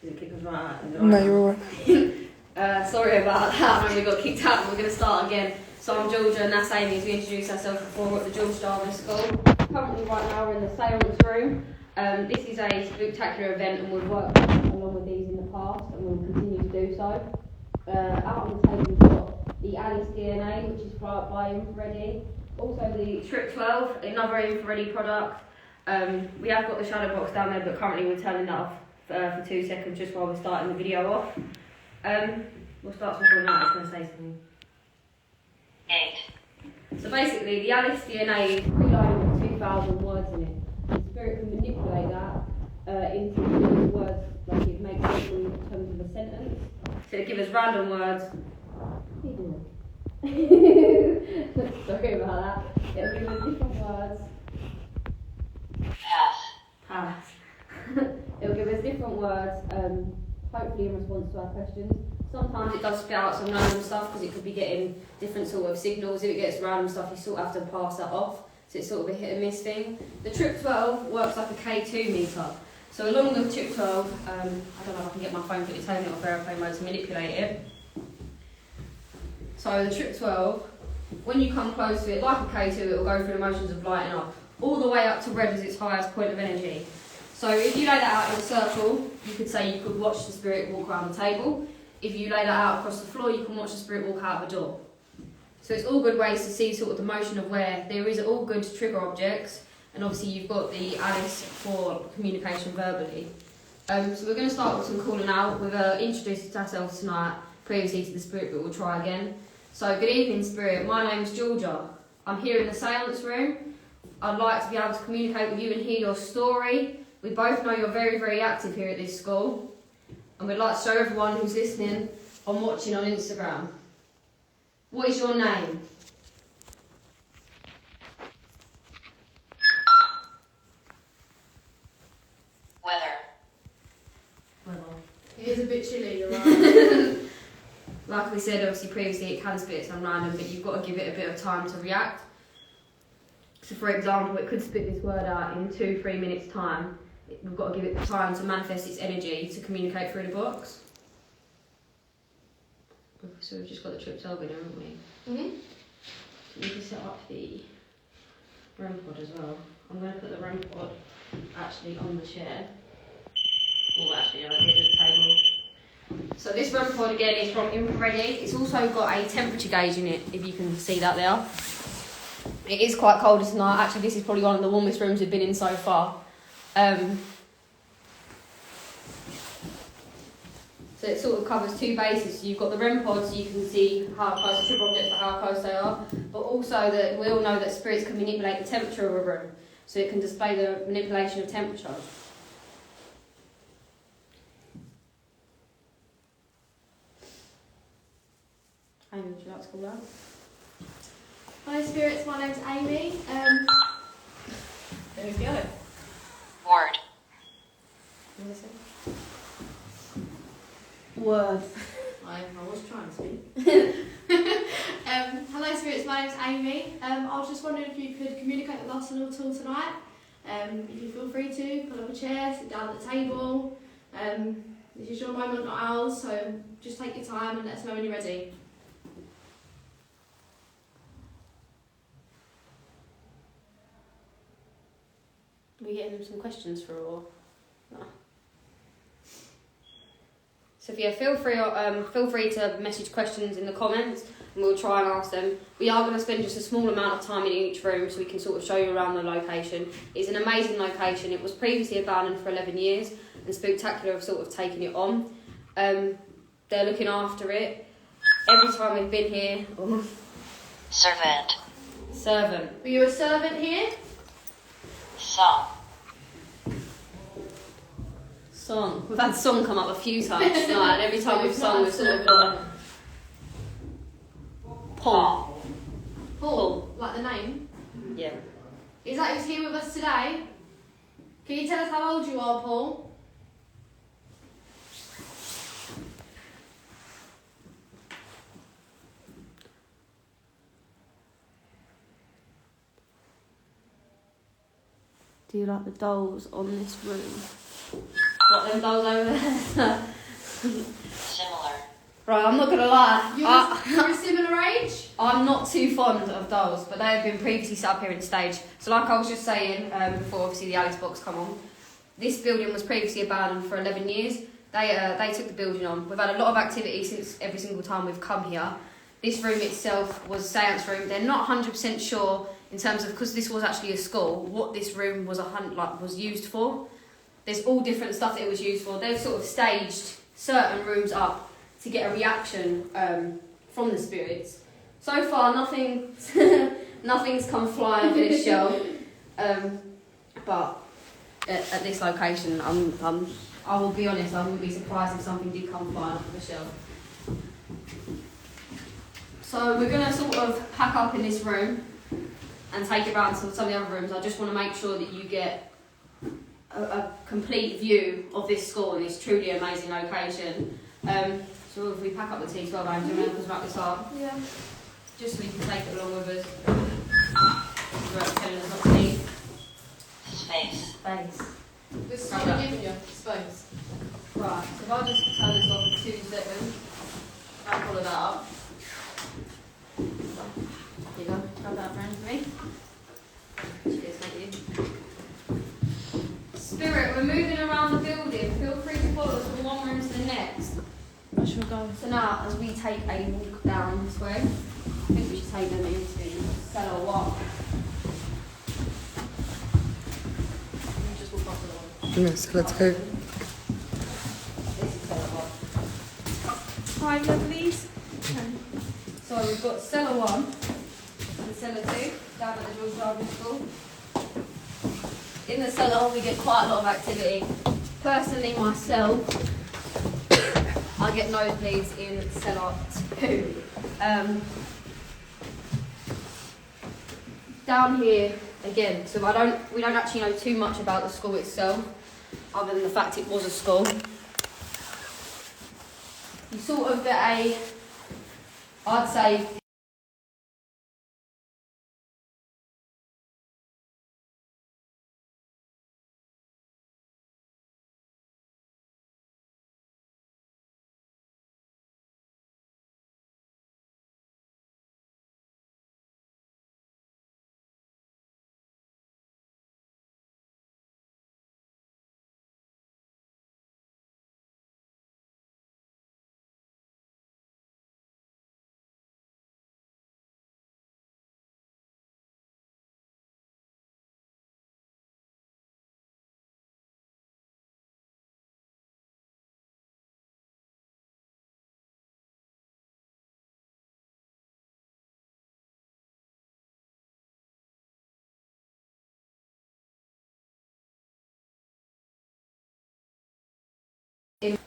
Did it kick us right out? No, you're alright. Sorry about that. I know we got kicked out. We're going to start again. So I'm Georgia and that's Amy. As we introduced ourselves before, we're at the George Jarvis School. Currently, right now, we're in the seance room. This is a spectacular event, and we've worked along with these in the past, and we'll continue to do so. Out on the table, we've got the Alice DNA, which is by Infrared. Also, the Trip 12, another Infrared product. We have got the shadow box down there, but currently we're turning that off for 2 seconds just while we're starting the video off. We'll start talking now. It's going to say something. 8. So basically, the Alice DNA is preloaded with 2,000 words in it. The spirit can manipulate that into words, like it makes it in terms of a sentence. So it gives us random words. What are you doing? Sorry about that. It'll give us different words. Pass. It'll give us different words, hopefully in response to our questions. Sometimes it does spit out some random stuff because it could be getting different sort of signals. If it gets random stuff, you sort of have to pass that off. So it's sort of a hit and miss thing. The Trip 12 works like a K2 meter. So along with Trip 12, I don't know if I can get my phone, but it's turning it off airplane mode to manipulate it. So the Trip 12, when you come close to it, like a K2, it will go through the motions of lighting up, all the way up to red as its highest point of energy. So if you lay that out in a circle, you could say you could watch the spirit walk around the table. If you lay that out across the floor, you can watch the spirit walk out the door. So it's all good ways to see sort of the motion of where there is all good trigger objects, and obviously you've got the Alice for communication verbally. So we're going to start with some calling out. We've introduced ourselves tonight previously to the spirit, but we'll try again. So good evening, spirit. My name's Georgia. I'm here in the seance room. I'd like to be able to communicate with you and hear your story. We both know you're very, very active here at this school, and we'd like to show everyone who's listening and watching on Instagram. What is your name? Weather. It is a bit chilly, you're right. Like we said, obviously previously, it can spit some random, but you've got to give it a bit of time to react. So for example, it could spit this word out in 2-3 minutes time. We've got to give it the time to manifest its energy to communicate through the box. So we've just got the Trip 12 in, haven't we? Mm-hmm. So we need to set up the REM pod as well. I'm going to put the REM pod actually on the chair. Or actually, I'll get the table. So this REM pod again is from Infrared. It's also got a temperature gauge in it, if you can see that there. It is quite cold tonight. Actually, this is probably one of the warmest rooms we've been in so far. So it sort of covers 2 bases. So you've got the REM pods, so you can see how close the trigger objects are, how close they are, but also that we all know that spirits can manipulate the temperature of a room, so it can display the manipulation of temperature. Amy, would you like to call out? Hi spirits, my name's Amy. There we go. Word. What is it? Word. I was trying to speak. Hello spirits, my name's Amy. I was just wondering if you could communicate with us a little tonight. If you feel free to, pull up a chair, sit down at the table. This is your moment, not ours, so just take your time and let us know when you're ready. Are we getting them some questions for or no? So yeah, feel free to message questions in the comments and we'll try and ask them. We are going to spend just a small amount of time in each room so we can sort of show you around the location. It's an amazing location. It was previously abandoned for 11 years and Spectacular have sort of taken it on. They're looking after it. Every time we've been here... Oh. Servant. Were you a servant here? Song. We've had song come up a few times tonight, and every time we've sung, we've sort of gone. Paul. Paul, like the name? Yeah. Is that who's here with us today? Can you tell us how old you are, Paul? Do you like the dolls on this room? What, them dolls over there? Similar. Right, I'm not going to lie. You're a similar age? I'm not too fond of dolls, but they have been previously set up here in stage. So like I was just saying, before obviously the Alice box come on, this building was previously abandoned for 11 years. They took the building on. We've had a lot of activity since every single time we've come here. This room itself was a seance room. They're not 100% sure in terms of, because this was actually a school, what this room was used for. There's all different stuff that it was used for. They've sort of staged certain rooms up to get a reaction from the spirits. So far, nothing's come flying for this show. But at this location, I will be honest, I wouldn't be surprised if something did come flying off the shelf. So we're going to sort of pack up in this room and take it around to some of the other rooms. I just want to make sure that you get a complete view of this school and this truly amazing location. So if we pack up the tea 12 hours, do you want to wrap this up? Yeah. Just so we can take it along with us. Right, telling us not to leave. Space. Space. This is Right. what we're giving you, space. Right, so if I just turn this off for 2 seconds, and follow that up. Here you go, grab that friend for me. Cheers, thank you. Spirit, we're moving around the building. Feel free to follow us from one room to the next. I shall go. So now, as we take a walk down this way, I think we should take them into cellar 1. You just walk up to the one. Yes, let's go. This is cellar 1. Hi, lovelies. So we've got cellar 1 and cellar 2 down at the Jarvis school. In the cellar we get quite a lot of activity. Personally myself, I get nosebleeds in cellar 2. Down here again, so we don't actually know too much about the school itself, other than the fact it was a school. You sort of get I'd say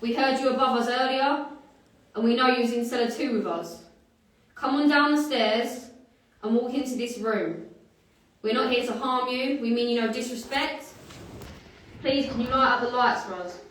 we heard you above us earlier, and we know you was in cellar 2 with us. Come on down the stairs and walk into this room. We're not here to harm you, we mean you no disrespect. Please, can you light up the lights for us?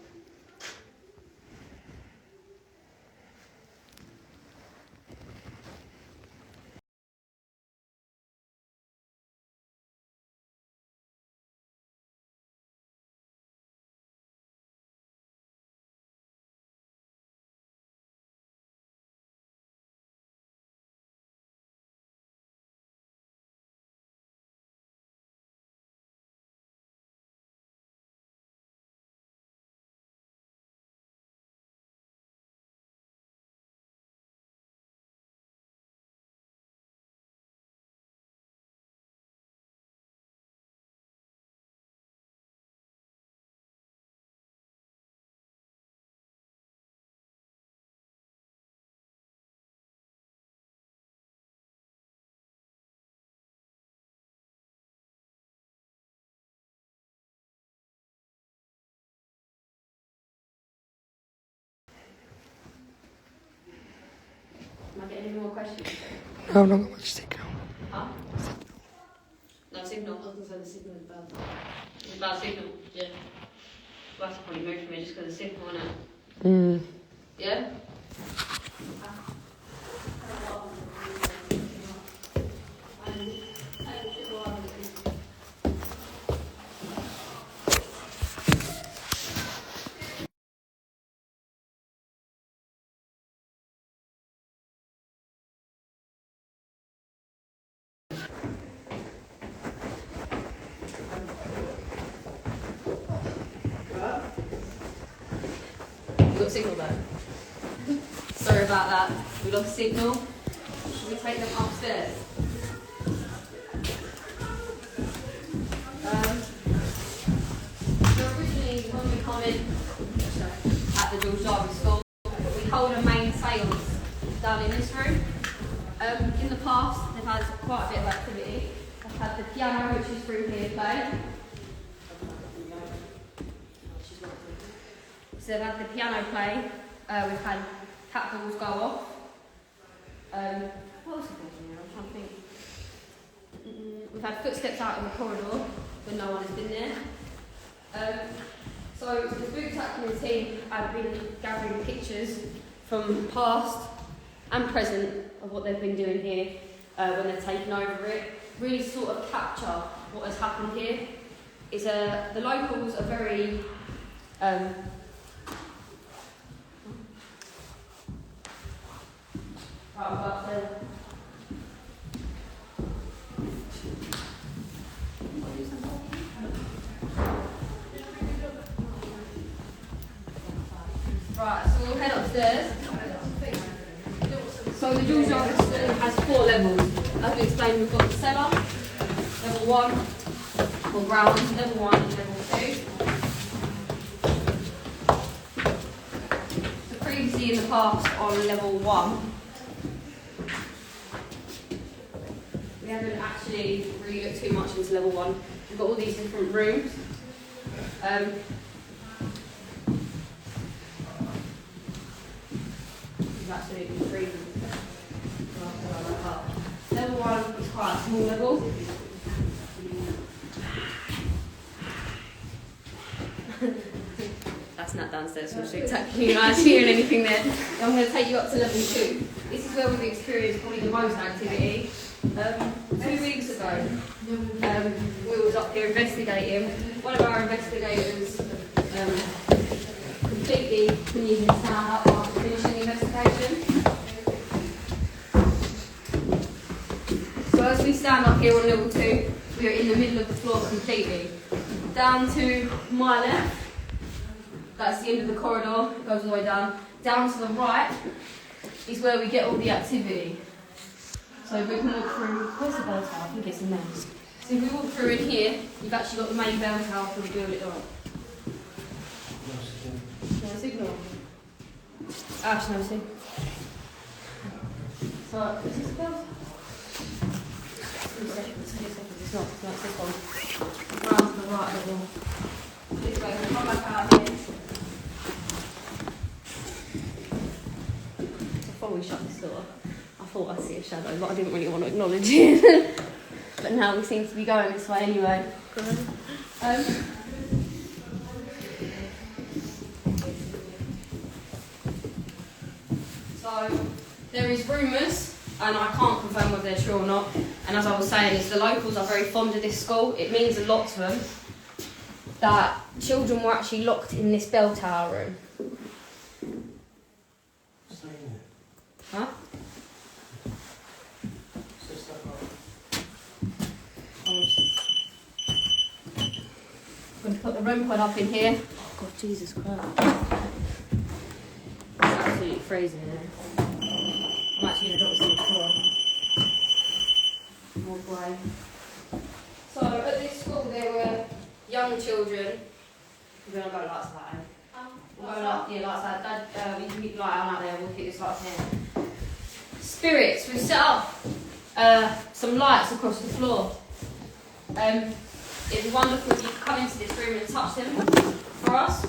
Am I getting any more questions? No, not much signal. Huh? No signal. I was going to say the signal is bad. It's bad signal. Yeah. Well, that's probably moved for me just because of the signal, isn't it? Mm. Yeah? We got signal back. Sorry about that. We lost signal. Should we take them upstairs? So originally, when we come in at the Jarvis school, we hold a main seance down in this room. In the past, they've had quite a bit of activity. They've had the piano, which is through here, play. So they've had the piano play. We've had cat balls go off. What else have we done here? I'm trying to think. We've had footsteps out in the corridor when no one has been there. So the Spooktacular team have been gathering pictures from past and present of what they've been doing here when they've taken over it. Really sort of capture what has happened here. It's the locals are very Right, so we'll head upstairs. So the Jules Jarvis has 4 levels. As we explained, we've got the cellar, level 1, or ground, level 1 and level 2. So previously in the past on level 1, we haven't actually really looked too much into level 1. We've got all these different rooms. It's absolutely freezing. Level 1 is quite a small level. That's not downstairs from Spectacular. You're not actually hearing anything there. I'm going to take you up to level 2. This is where we've experienced probably the most activity. 2 weeks ago, we was up here investigating. One of our investigators completely couldn't even stand up after finishing the investigation. So as we stand up here on level 2, we are in the middle of the floor completely. Down to my left, that's the end of the corridor, it goes all the way down. Down to the right is where we get all the activity. So if we can walk through, where's the bell tower? I think it's in there. So if we walk through in here, you've actually got the main bell tower for the building door. No signal. Actually, no signal. So, is this the bell tower? 2 seconds, it's not this one. Round to the right of the wall. This way, we'll come back out here. Before we shut this door, I thought I'd see a shadow, but I didn't really want to acknowledge it. But now we seem to be going this way anyway. So there is rumours, and I can't confirm whether they're true or not. And as I was saying, is the locals are very fond of this school. It means a lot to them that children were actually locked in this bell tower room. Huh? I'm going to put the room pod up in here. Oh God, Jesus Christ. It's absolutely freezing in there. I'm actually going to drop this on the floor. More grey. So at this school there were young children. We're going to go lights that way. We'll go lights that. We can keep the light on out there. We'll keep this light here. Spirits. We've set up some lights across the floor. It'd be wonderful if you could come into this room and touch them for us.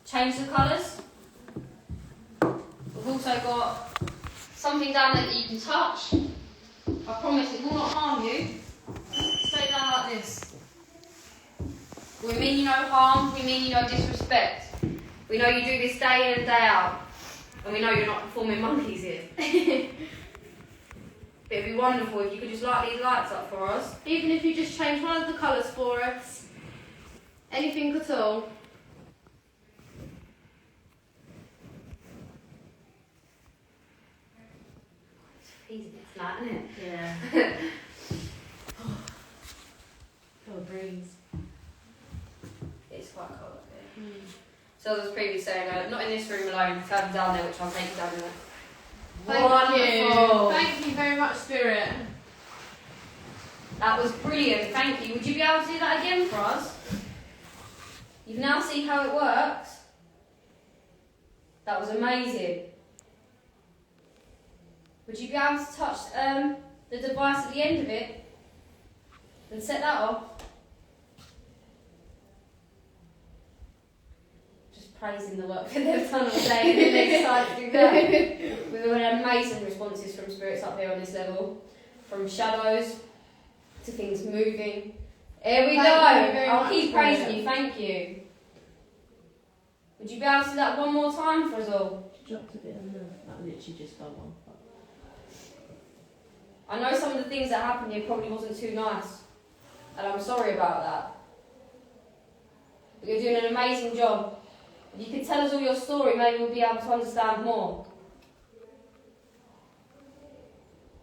Change the colours. We've also got something down there that you can touch. I promise it will not harm you. Straight down like this. We mean you no harm, we mean you no disrespect. We know you do this day in and day out. And we know you're not performing monkeys here. But it'd be wonderful if you could just light these lights up for us. Even if you just change one of the colours for us. Anything at all. It's easy, it's light, isn't it? Yeah. Feel a breeze. It's quite cold up here. So as I was previously saying, not in this room alone, further down there, which I'll take you down there. Wonderful. Thank you very much, Spirit. That was brilliant, thank you. Would you be able to do that again for us? You've now seen how it works. That was amazing. Would you be able to touch the device at the end of it and set that off? Just praising the work that they've done all day and then they decided to do that. We've had amazing responses from spirits up here on this level. From shadows to things moving. Here we go. I'll keep praising you, thank you. Would you be able to do that one more time for us all? Dropped a bit on there. That literally just fell on. I know some of the things that happened here probably wasn't too nice, and I'm sorry about that. But you're doing an amazing job. If you could tell us all your story, maybe we'll be able to understand more.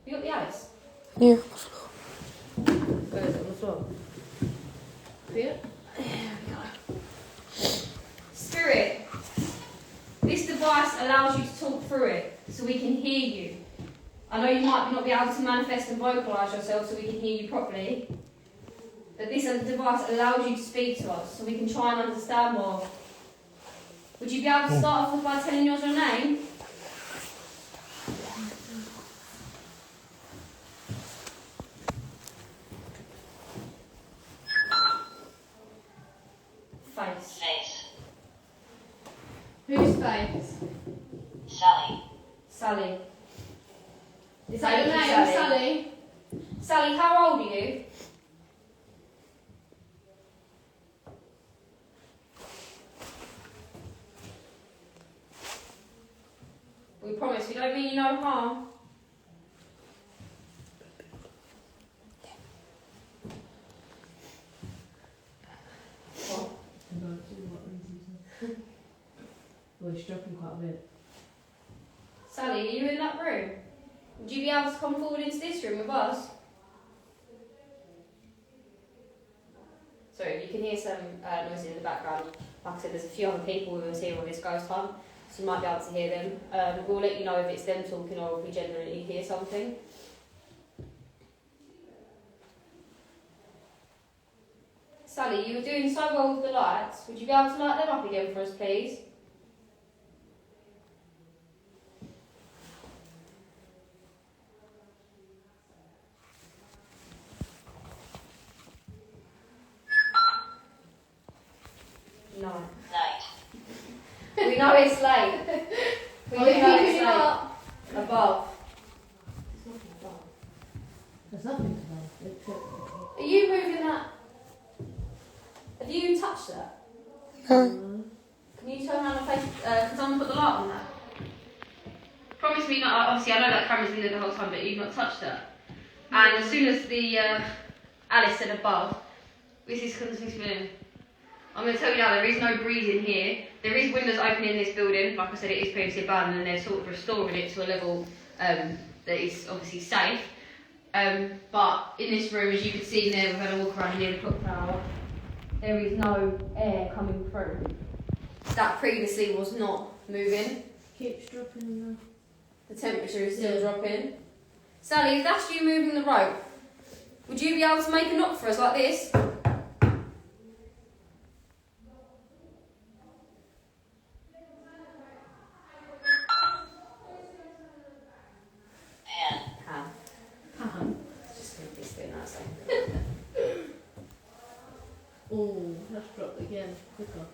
You got the Alice? Yeah, on the floor. Where is it, on the floor? Yeah. Spirit, this device allows you to talk through it, so we can hear you. I know you might not be able to manifest and vocalise yourself so we can hear you properly, but this device allows you to speak to us so we can try and understand more. Would you be able to start off by telling us your name? Face. Face. Whose face? Sally. Sally. Is that your Thank you, name, Sally. Sally? Sally, how old are you? We promise we don't mean you no harm. What? Well, he's dropping quite a bit. Sally, are you in that room? Would you be able to come forward into this room with us? Sorry, you can hear some noises in the background. Like I said, there's a few other people with us here on this ghost hunt, so you might be able to hear them. We'll let you know if it's them talking or if we generally hear something. Sally, you were doing so well with the lights. Would you be able to light them up again for us, please? No. Night. We know it's late. We Oh, do you know keeping it's it late. up? Above. There's nothing to know. Are you moving that? Have you touched that? No. Can you turn around and face? Can someone put the light on that? Promise me not. Obviously, I know that camera's in there the whole time, but you've not touched that. And as soon as the Alice said above, this is continuing. I'm going to tell you now, there is no breeze in here. There is windows open in this building. Like I said, it is previously abandoned and they're sort of restoring it to a level that is obviously safe. But in this room, as you can see in there, we've had a walk around near the clock tower. There is no air coming through. That previously was not moving. Keeps dropping in The temperature is still dropping. Sally, if that's you moving the rope, would you be able to make a knock for us like this? Pan. Ham. Just going to be doing that, so. Oh, that's dropped again. Quicker.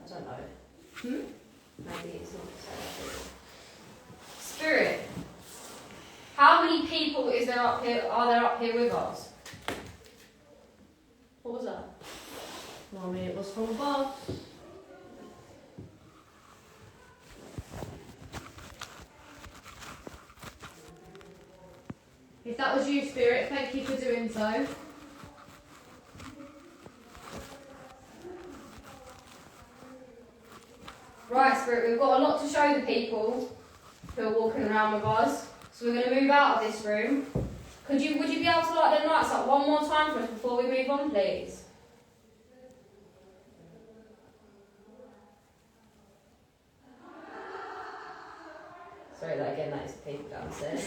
I don't know. Hmm? Maybe it's not so. Spirit. How many people are there up here with us? What was that? Well, I mean, it was from above. If that was you, Spirit, thank you for doing so. Right, Spirit, we've got a lot to show the people who are walking around with us. So we're going to move out of this room. Would you be able to light the lights up one more time for us before we move on, please? Sorry that again, that is the people downstairs.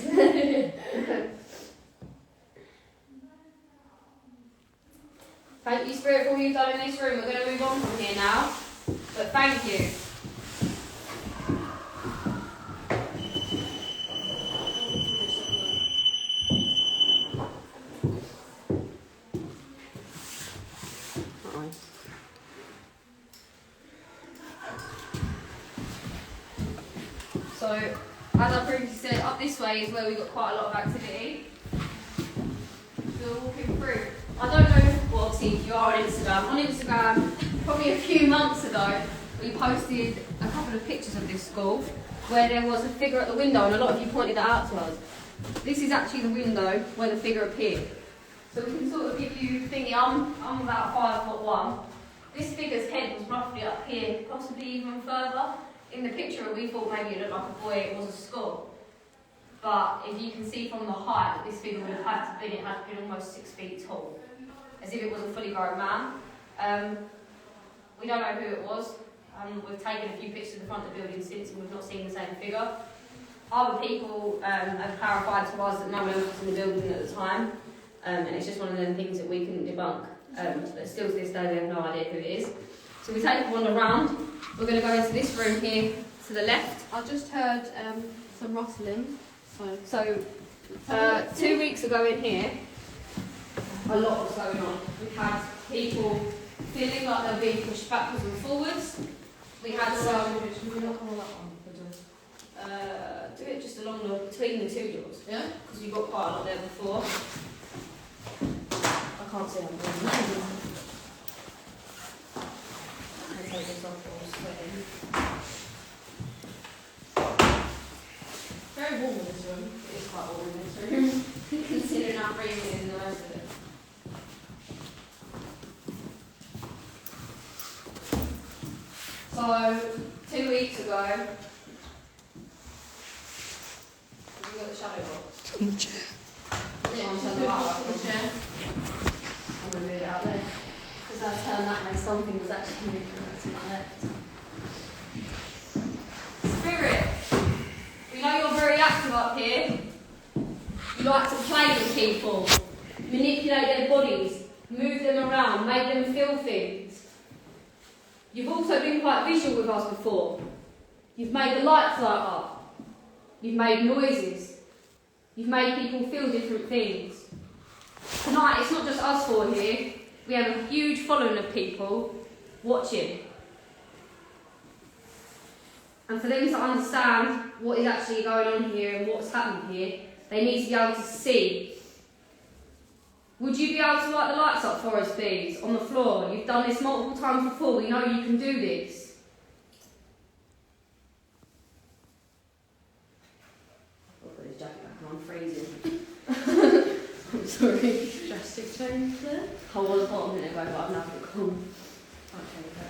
Thank you, Spirit, for all you've done in this room. We're going to move on from here now. But thank you. So, as I previously said, up this way is where we've got quite a lot of activity. So we're walking through. I don't know, well obviously you are on Instagram. On Instagram, probably a few months ago, we posted a couple of pictures of this school where there was a figure at the window, and a lot of you pointed that out to us. This is actually the window where the figure appeared. So we can sort of give you thingy, I'm about 5'1". This figure's head was roughly up here, possibly even further. In the picture, we thought maybe it looked like a boy, it was a skull. But if you can see from the height that this figure would have had to been, it had been almost 6 feet tall, as if it was a fully grown man. We don't know who it was. We've taken a few pictures of the front of the building since, and we've not seen the same figure. Other people have clarified to us that no one else was in the building at the time, and it's just one of them things that we couldn't debunk. But still to this day, we have no idea who it is. So we take a wander around. We're going to go into this room here to the left. I just heard some rustling. So 2 weeks ago in here, a lot was going on. We had people feeling like they were being pushed backwards and forwards. We had some. Do it just along between the two doors. Yeah? Because you've got quite a lot there before. I can't see them. Take this off or sweating. Very warm in this room. It is quite warm in this room, considering how freezing it is in the rest of it. So, 2 weeks ago, have you got the shadow box? On the chair. Yeah, I'm just turning do the it light on the chair. I'm going to move it out there. Because I turned that way, something was actually moving to my left. Spirit, we know you're very active up here. You like to play with people, manipulate their bodies, move them around, make them feel things. You've also been quite visual with us before. You've made the lights light up. You've made noises. You've made people feel different things. Tonight, it's not just us four here. We have a huge following of people watching. And for them to understand what is actually going on here and what's happening here, they need to be able to see. Would you be able to light the lights up for us, please, on the floor? You've done this multiple times before. We know you can do this. I'll put this jacket back on. I'm freezing. I'm sorry. Drastic change there. I was hot a minute ago, but I've now got cool. Okay, go.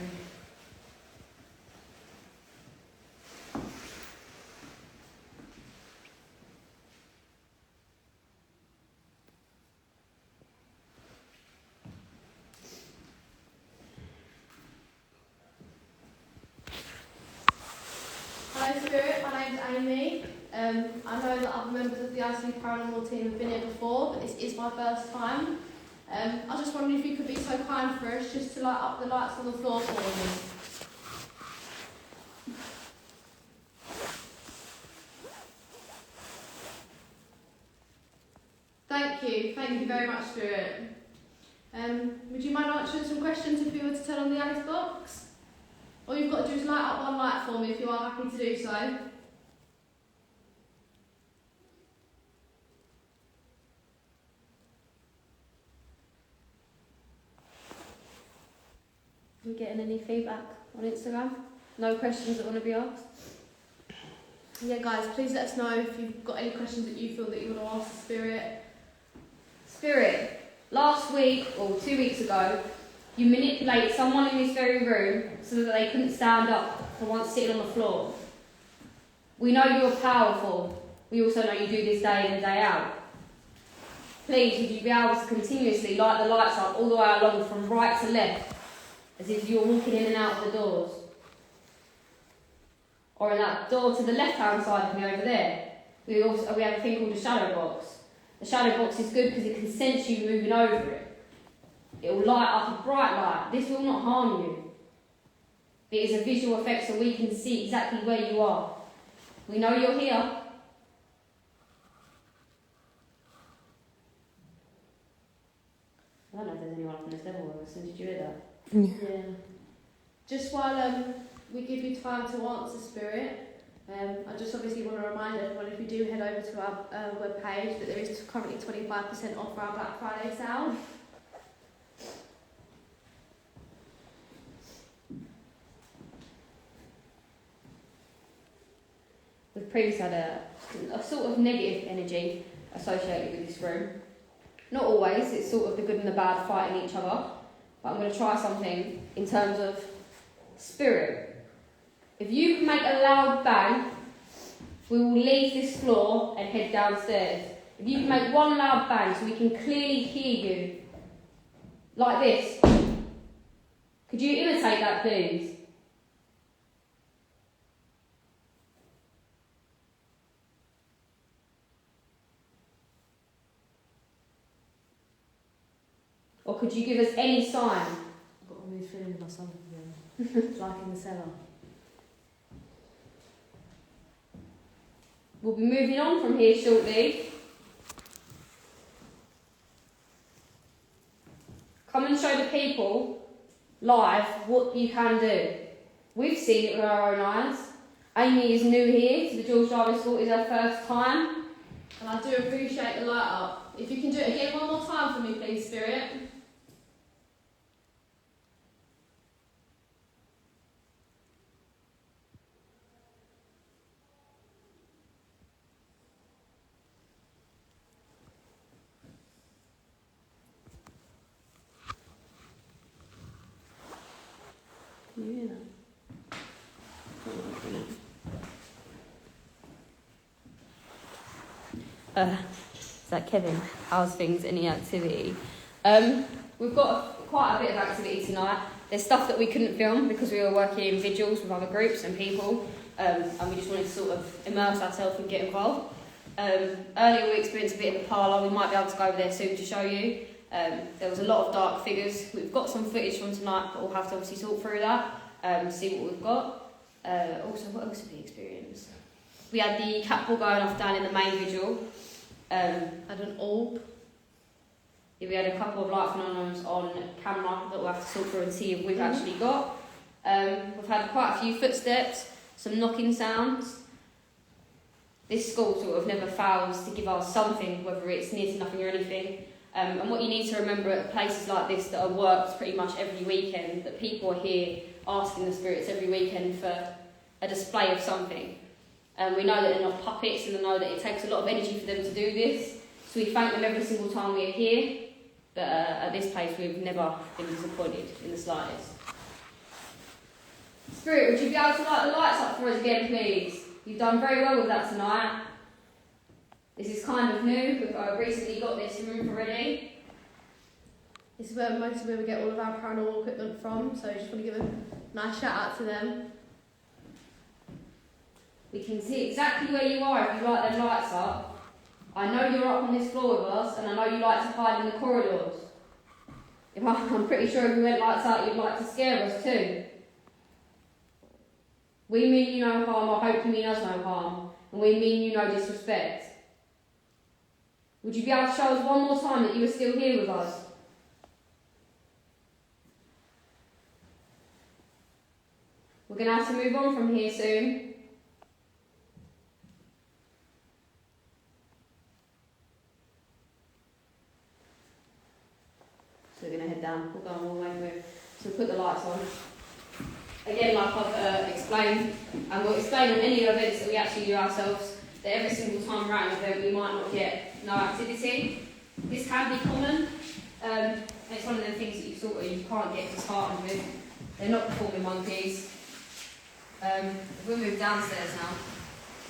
Hello Spirit, my name's Amy. I know that other members of the IC paranormal team have been here before, but this is my first time. I was just wondering if you could be so kind for us just to light up the lights on the floor for me. Thank you very much, Spirit. Would you mind answering some questions if we were to turn on the Alice box? All you've got to do is light up one light for me if you are happy to do so. Are you getting any feedback on Instagram? No questions that want to be asked? Yeah, guys, please let us know if you've got any questions that you feel that you want to ask the Spirit. Spirit, last week, or 2 weeks ago, you manipulated someone in this very room so that they couldn't stand up for once sitting on the floor. We know you're powerful. We also know you do this day in and day out. please would you be able to continuously light the lights up all the way along from right to left, as if you're walking in and out of the doors. Or in that door to the left-hand side of me over there, we have a thing called a shadow box. The shadow box is good because it can sense you moving over it. It will light up a bright light. This will not harm you. It is a visual effect so we can see exactly where you are. We know you're here. I don't know if there's anyone up on this level with us. Did you hear that? Yeah. Just while we give you time to answer spirit, I just obviously want to remind everyone, if you do head over to our webpage, that there is currently 25% off for our Black Friday sale. We've previously had a sort of negative energy associated with this room. Not always, it's sort of the good and the bad fighting each other. But I'm going to try something in terms of spirit. If you can make a loud bang, we will leave this floor and head downstairs. If you can make one loud bang so we can clearly hear you, like this. Could you imitate that, please? Or could you give us any sign? I've got a weird feeling about something again. Like in the cellar. We'll be moving on from here shortly. Come and show the people live what you can do. We've seen it with our own eyes. Amy is new here to the George Jarvis School. It's her first time. And I do appreciate the light up. If you can do it again one more time for me, please, Spirit. Can you hear that? Is that Kevin? How's things? Any activity? We've got quite a bit of activity tonight. There's stuff that we couldn't film because we were working in vigils with other groups and people, and we just wanted to sort of immerse ourselves and get involved. Earlier we experienced a bit in the parlour. We might be able to go over there soon to show you. There was a lot of dark figures. We've got some footage from tonight, but we'll have to obviously talk through that, see what we've got. Also, what else have we experienced? We had the cat ball going off down in the main vigil. Had an orb. Yeah, we had a couple of light phenomena on camera that we'll have to talk through and see if we've actually got. We've had quite a few footsteps, some knocking sounds. This school sort of never fails to give us something, whether it's near to nothing or anything. And what you need to remember at places like this that are worked pretty much every weekend, that people are here asking the spirits every weekend for a display of something. We know that they're not puppets, and we know that it takes a lot of energy for them to do this. So we thank them every single time we're here. But at this place, we've never been disappointed in the slightest. Spirit, would you be able to light the lights up for us again, please? You've done very well with that tonight. This is kind of new. We've recently got this room already. This is mostly where we get all of our paranormal equipment from, so I just want to give a nice shout out to them. We can see exactly where you are if you light them lights up. I know you're up on this floor with us, and I know you like to hide in the corridors. I'm pretty sure if we went lights out, you'd like to scare us too. We mean you no harm, I hope you mean us no harm, and we mean you no disrespect. Would you be able to show us one more time that you were still here with us? We're going to have to move on from here soon. So we're going to head down. We'll go on all the way through. So we'll put the lights on. Again, like I've explained, and we'll explain on any events that we actually do ourselves, that every single time around an event we might not get no activity. This can be common. It's one of the things that you can't get disheartened with. They're not performing monkeys. We'll move downstairs now.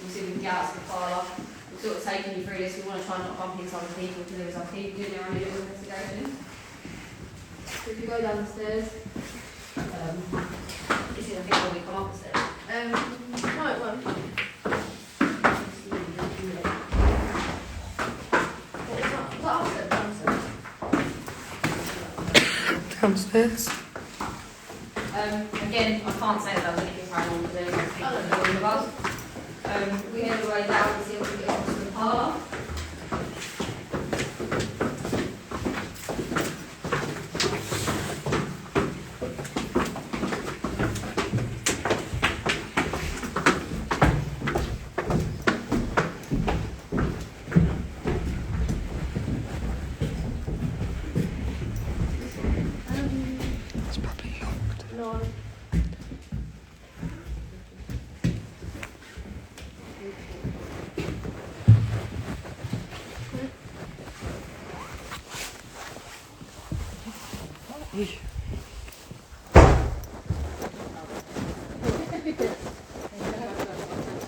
We'll see if we can get out to the parlour. We're sort of taking you through this. We want to try not bump into other people because there was other people doing their own little investigation. So if you go downstairs, this is I think where we come upstairs. No, it won't. Downstairs. Again, I can't say that there was anything paranormal there. Of us. We head all the way down and see if we get up to the parlour. It's probably locked. No.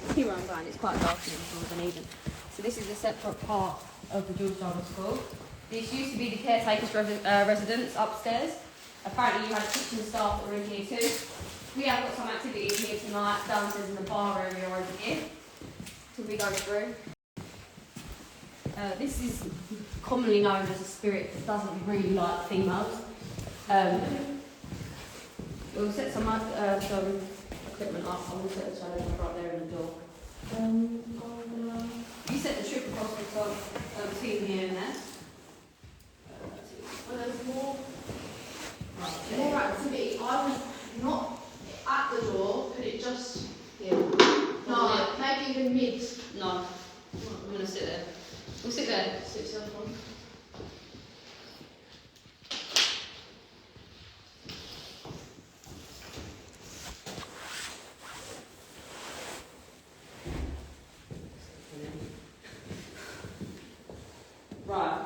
See where I'm going, it's quite dark in the than even. So this is a separate part of the George Jarvis School. This used to be the caretaker's residence upstairs. Apparently you had kitchen staff that were in here too. We have got some activities here tonight, downstairs in the bar area over here. Till we go through. This is commonly known as a spirit that doesn't really like females. We'll set some equipment up. I will set a challenge right there in the door. You set the trip across the top between here and there. Well, there's more Right, activity. I was not at the door. Could it just? yeah. No, maybe even mid. No. I'm going to sit there. We'll sit there. Sit yourself on. Right.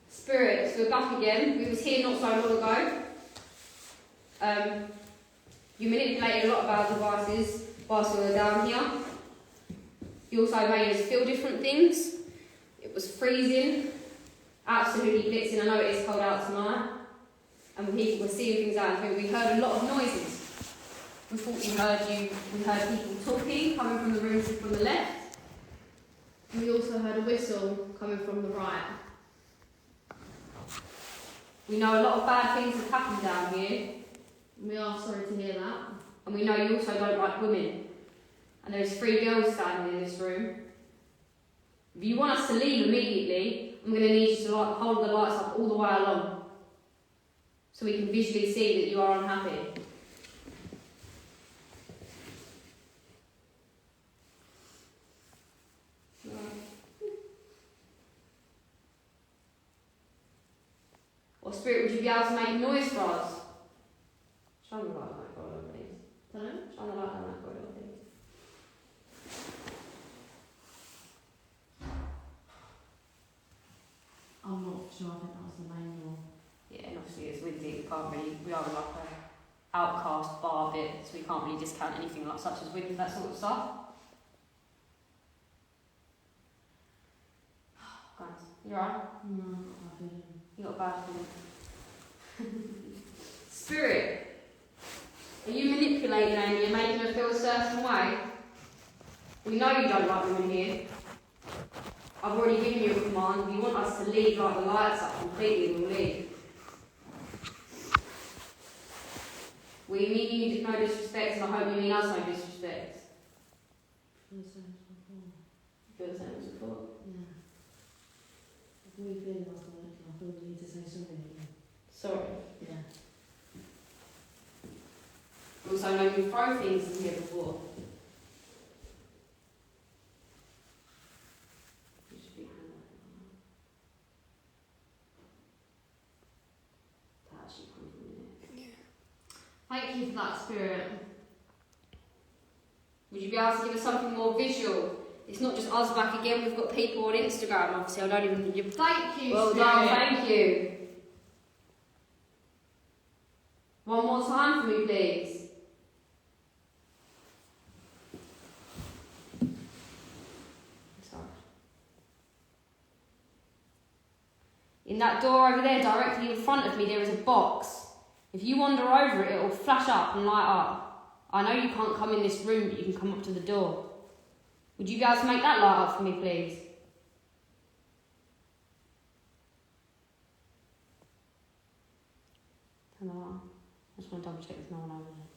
Spirits, we're back again. We was here not so long ago. You manipulated a lot of our devices whilst we were down here. You also made us feel different things. It was freezing, absolutely blitzing. I know it is cold out tonight. And we were seeing things out here. We heard a lot of noises. We thought we heard people talking, coming from the rooms from the left. And we also heard a whistle coming from the right. We know a lot of bad things have happened down here. And we are sorry to hear that. And we know you also don't like women. And there's 3 girls standing in this room. If you want us to leave immediately, I'm going to need you to hold the lights up all the way along. So we can visually see that you are unhappy. Or spirit, would you be able to make noise for us? Shine the light on that corridor, please. Hello? Shine the light on that corridor, please. I'm not sure, I think that was the main door. Yeah, and obviously it's windy, we are like a outcast bar bit, so we can't really discount anything like such as wind, that sort of stuff. Guys, you alright? No, I feel. You got a bad feeling. Spirit, are you manipulating Amy and making her feel a certain way? We know you don't like women here. I've already given you a command. If you want us to leave like the lights up completely, we'll leave. We mean you no disrespect, and I hope you mean us no disrespect. Feel the same as before. Feel the same as before? Yeah. I've really feeling last night, I feel the need to say something again. Sorry. Yeah. Also know you throw things in here before. Thank you for that, spirit. Would you be able to give us something more visual? It's not just us back again, we've got people on Instagram, obviously, I don't even... Thank you, Well spirit. done, thank you. One more time for me, please. In that door over there, directly in front of me, there is a box. If you wander over it, it will flash up and light up. I know you can't come in this room, but you can come up to the door. Would you be able to make that light up for me, please? Hello. I just want to double check there's no one over there.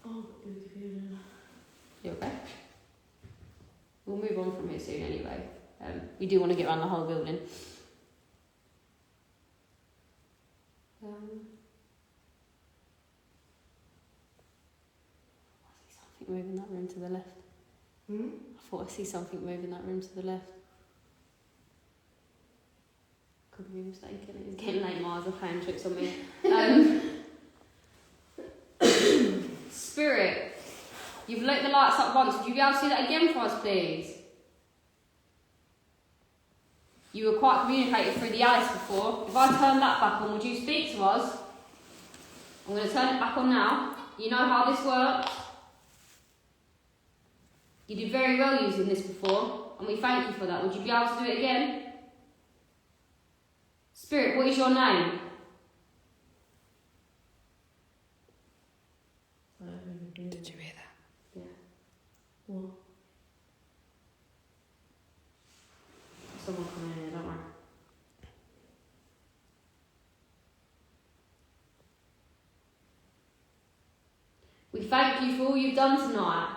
Oh, good feeling. You okay? We'll move on from here soon anyway. We do want to get around the whole building. I see something moving that room to the left. I thought I see something moving that room to the left. Could be mistaken. It's getting late, Mars are playing tricks on me. Spirit, you've lit the lights up once. Would you be able to do that again for us, please? You were quite communicated through the Alice before. If I turn that back on, would you speak to us? I'm going to turn it back on now. You know how this works. You did very well using this before, and we thank you for that. Would you be able to do it again? Spirit, what is your name? Did you hear that? Yeah. What? Someone coming in here, don't worry. We thank you for all you've done tonight.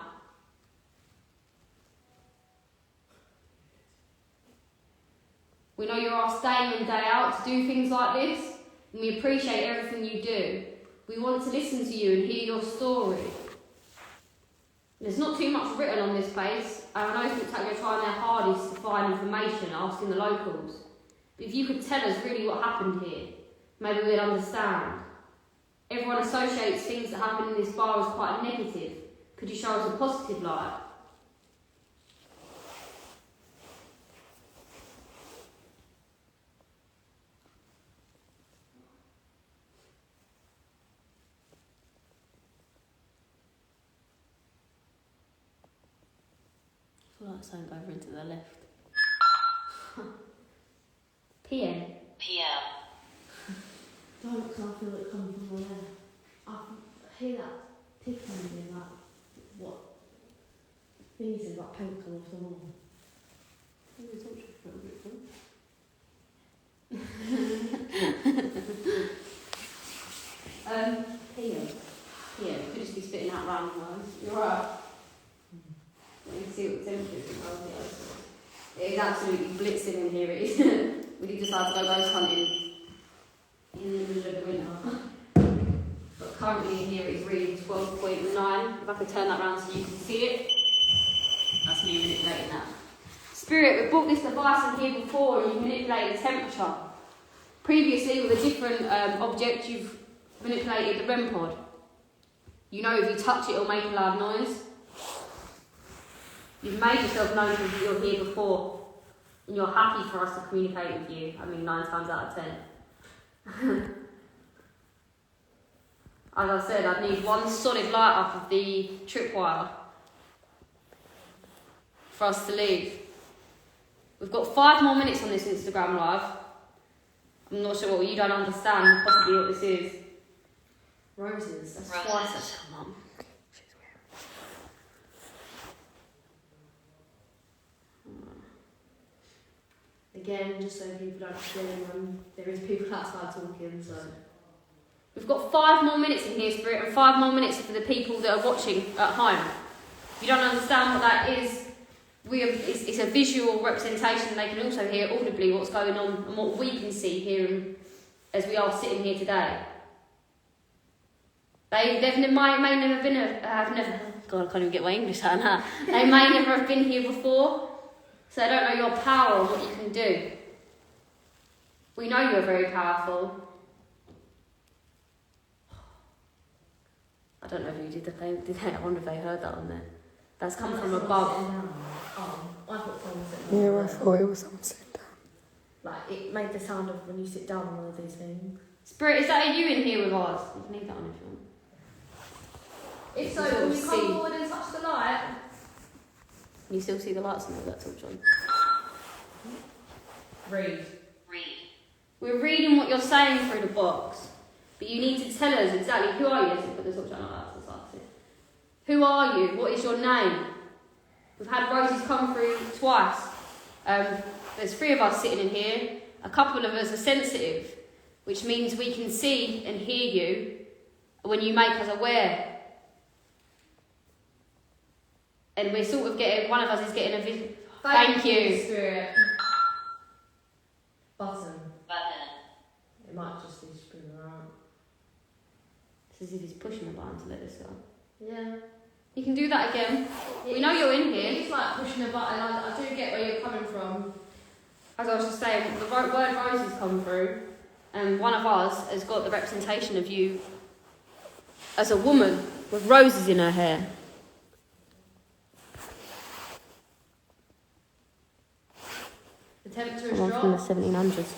We know you're asked day in, day out to do things like this, and we appreciate everything you do. We want to listen to you and hear your story. There's not too much written on this place, and I know people are trying their hardest to find information, asking the locals. But if you could tell us really what happened here, maybe we'd understand. Everyone associates things that happen in this bar as quite negative. Could you show us a positive light? I feel like something over into the left. PM. PM. Don't, because I feel it coming from over there. I hear that ticking in that, what? I think it's like paint come off the wall. PM. Yeah, could just be spitting out random ones. You're right. You can see what the temperature is. It is absolutely blitzing in here. It is. We did decide to go ghost hunting in the middle of the winter. But currently in here it's reading 12.9. If I could turn that around so you can see it. That's me manipulating that. Spirit, we brought this device in here before and you've manipulated the temperature. Previously with a different object you've manipulated the REM pod. You know if you touch it it'll make a loud noise. You've made yourself known because you're here before and you're happy for us to communicate with you. I mean 9 times out of 10. As I said, I'd need one solid light up of the tripwire for us to leave. We've got 5 more minutes on this Instagram live. I'm not sure what you don't understand possibly what this is. Roses, that's Roses. twice that's come up. Again, just so people don't feel anyone, there is people outside talking, so. We've got 5 more minutes in here, Spirit, and 5 more minutes for the people that are watching at home. If you don't understand what that is, it's a visual representation. They can also hear audibly what's going on and what we can see here as we are sitting here today. They may never have never. God, I can't even get my English out now. They may never have been here before, so they don't know your power and what you can do. We know you're very powerful. I don't know if you did they? I wonder if they heard that on there. That's come from above. Oh, I thought someone was sitting down. Yeah, I thought it was someone sitting down. Like, it made the sound of when you sit down on one of these things. Spirit, is that you in here with us? You can leave that on if you want. If so, can you come forward and touch the light? Can you still see the lights on that torch on? Read. Read. We're reading what you're saying through the box, but you need to tell us exactly who are you. Let's put this up like that. Let's ask it. Who are you? What is your name? We've had Rosie's come through twice. There's 3 of us sitting in here. A couple of us are sensitive, which means we can see and hear you when you make us aware. And we're sort of getting, one of us is getting a vision. Thank you. Spirit. Button. Button. It might just be spinning around. It's as if he's pushing the button to let this go. Yeah. You can do that again. We know you're in here. It's like pushing a button. I do get where you're coming from. As I was just saying, the word Rosie's come through, and one of us has got the representation of you as a woman with roses in her hair. The temperature is Someone from the dropped. 1700s.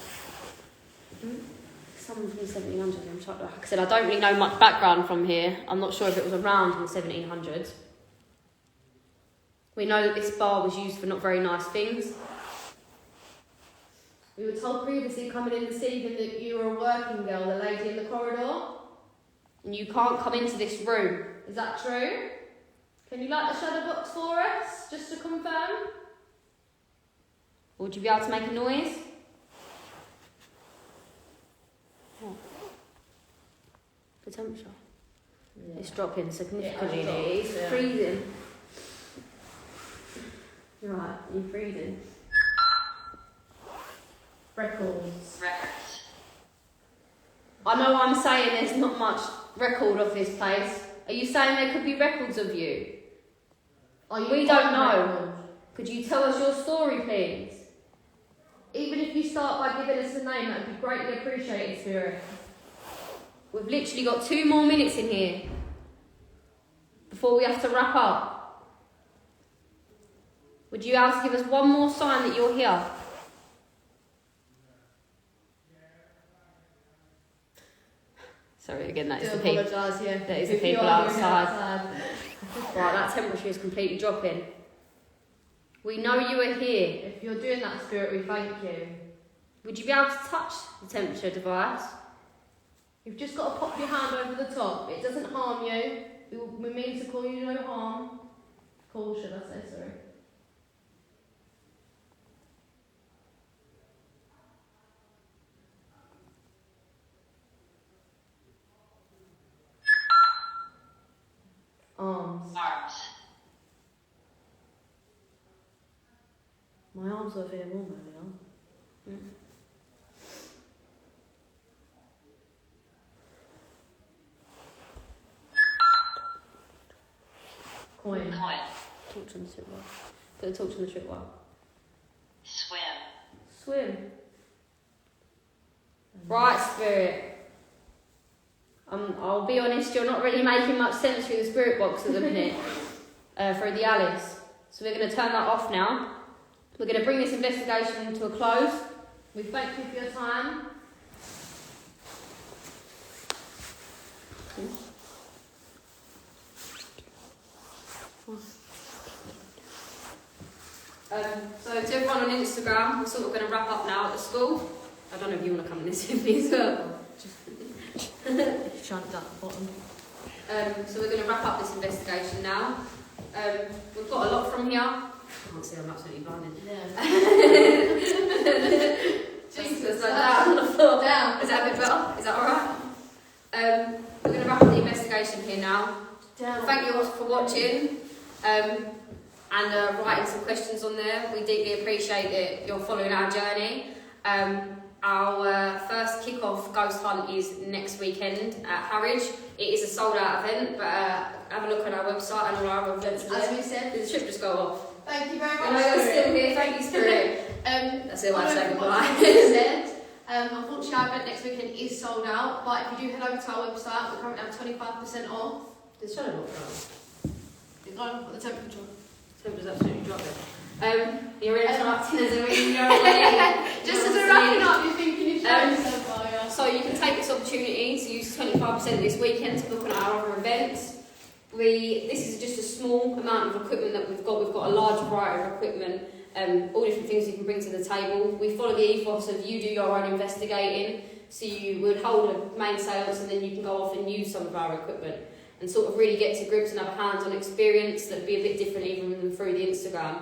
Someone from the 1700s. I'm trying to, like I said, I don't really know much background from here. I'm not sure if it was around in the 1700s. We know that this bar was used for not very nice things. We were told previously coming in this evening that you were a working girl, the lady in the corridor. And you can't come into this room. Is that true? Can you light the shadow box for us, just to confirm? Or would you be able to make a noise? What? The temperature. Yeah. It's dropping significantly. Yeah, it has It's dropped, freezing. Right, you're freezing. Records. Records. I know I'm saying there's not much record of this place. Are you saying there could be records of you? Are you We don't on know. record? Could you tell us your story, please? Even if you start by giving us a name, that would be greatly appreciated, Spirit. We've literally got 2 more minutes in here before we have to wrap up. Would you be able to give us one more sign that you're here? Sorry, again, that is the people. Apologise, yeah. That is the If you people are doing it outside. Right, that temperature is completely dropping. We know you are here. If you're doing that, Spirit, we thank you. Would you be able to touch the temperature device? You've just got to pop your hand over the top. It doesn't harm you. We mean to call you no harm. Call, should I say, sorry. Arms. Arms. My arms are feeling warm earlier. Coin. Coin. Torch on the tripwire. Put a torch on the tripwire. Swim. Swim. Right, Spirit. I'll be honest, you're not really making much sense through the spirit box at the minute, through the Alice. So we're going to turn that off now. We're going to bring this investigation to a close. We thank you for your time. So to everyone on Instagram, we're sort of going to wrap up now at the school. I don't know if you want to come in this with me as well. Shut down the bottom. So we're going to wrap up this investigation now. We've got a lot from here. I can't see, I'm absolutely blinded. Yeah. Jesus, like that on the floor. Down. Is that a bit better? Is that alright? We're going to wrap up the investigation here now. Down. Thank you all for watching and writing some questions on there. We deeply appreciate that you're following our journey. Our first kick-off ghost hunt is next weekend at Harwich. It is a sold-out event, but have a look on our website and all our other events. As we said. Did the trip just go off? Thank you very much. I know you're still here. Thank you, Spirit. That's it. I say goodbye. Unfortunately, our event next weekend is sold out, but if you do head over to our website, we currently have 25% off. The shadow not down. It's going off at the temperature. Temperature's absolutely dropping. You're interrupting us already. Just as we're wrapping up, you're thinking you should yourself while you're So you can take this opportunity to use 25% this weekend to book on our other events. This is just a small amount of equipment that we've got. We've got a large variety of equipment all different things you can bring to the table. We follow the ethos of you do your own investigating, so you would hold a main seance and then you can go off and use some of our equipment and sort of really get to grips and have a hands-on experience that would be a bit different even than through the Instagram.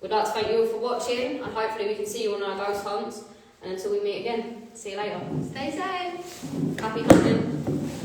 We'd like to thank you all for watching, and hopefully we can see you on our ghost hunts, and until we meet again, see you later. Stay safe. Happy hunting.